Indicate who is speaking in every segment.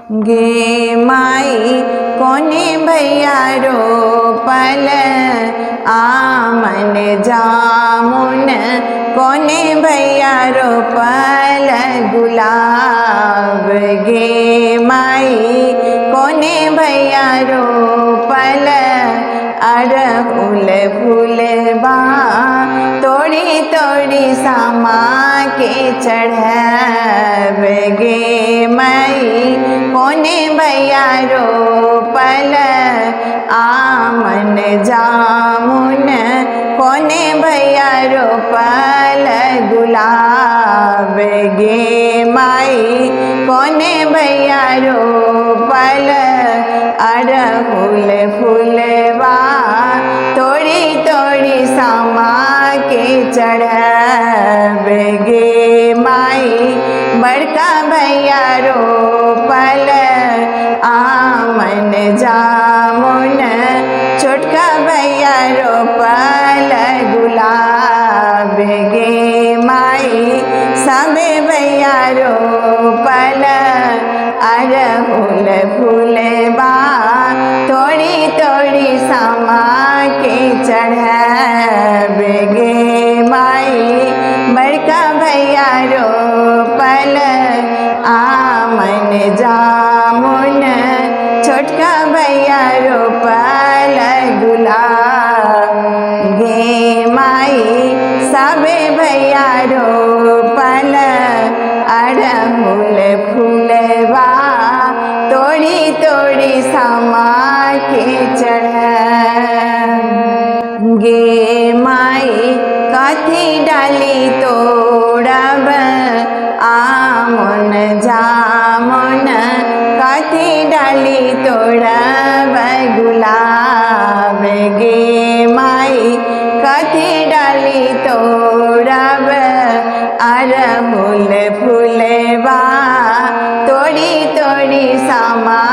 Speaker 1: गे माई कोने भैया रोपल आमन जामुन, कोने भैया रोपल गुलाब। गे माई कोने भैया रोपल अड़हुल फूलबा, तोड़ी तोड़ी सामा के चढ़ब। गे माई कोने भैया रोपल आमन जामुन, कोने भैया रोपल गुलाब। गे माई कोने भैया रोपल अड़हुल फूलबा, तोड़ी तोड़ी सामा के चढ़ब। गे माई बड़का भैया रोपल आमन जामुन, छोटका भैया रोपल गुलाब। गे माई सबे भैया रोपल अड़हुल फूलबा, तोड़ी तोड़ी सामा के चढ़ब। गे माई बड़का भैया रोपल आमन जामुन, छोटका भैया रोपल गुलाब। गे माई सबे भैया रोपल अड़हुल फूलबा, तोड़ी तोड़ी सामा के चढ़ब। गे माई कथी डाली तोड़ब आमन जामुन, कथी डाली तोड़ब गुलाब। गे माई कथी डाली तोड़ब अड़हुल फूलबा, तोड़ी तोड़ी सामा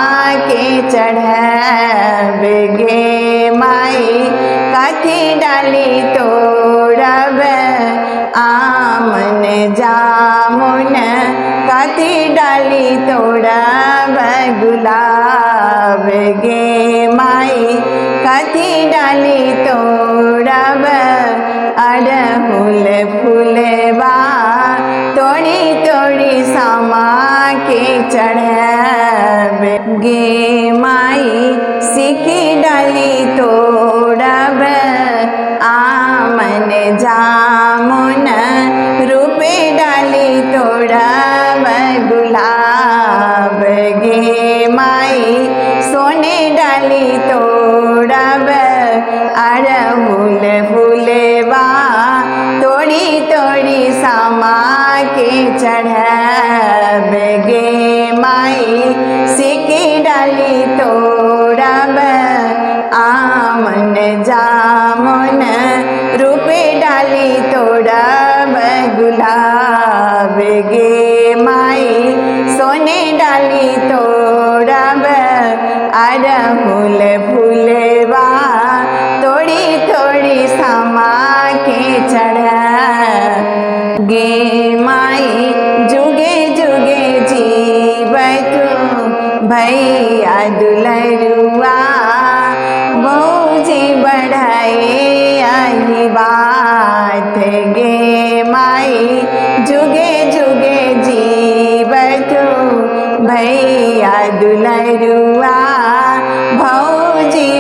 Speaker 1: के चढ़ब। गे माई कथी डाली तोड़ब आमन जामुन, कथी डाली तोड़ब गुलाब। गे माई कथी डाली तोड़ब अड़हुल फूलबा, तोड़ी तोड़ी सामा के चढ़ब। गे माई सिकी डाली तोड़ब आमन जामुन, रूपे डाली तोड़ब गुलाब। गे माई सोने डाली तोड़ब अड़हुल फूलबा, तोड़ी तोड़ी सामा के चढ़ब। गे माई सिकी डाली तोड़ब आमन जामुन, रूपे डाली तोड़ब गुलाब। गे माई सोने डाली तोड़ब अड़हुल फूलबा, तोड़ी तोड़ी सामा के चढ़ब। गे माई जुगे जुगे जीवतु भैया दुलरुआ, भौजी बढ़ाए आई बात। गे माई जुगे जुगे जीवतु भैया दुलरुआ, भौजी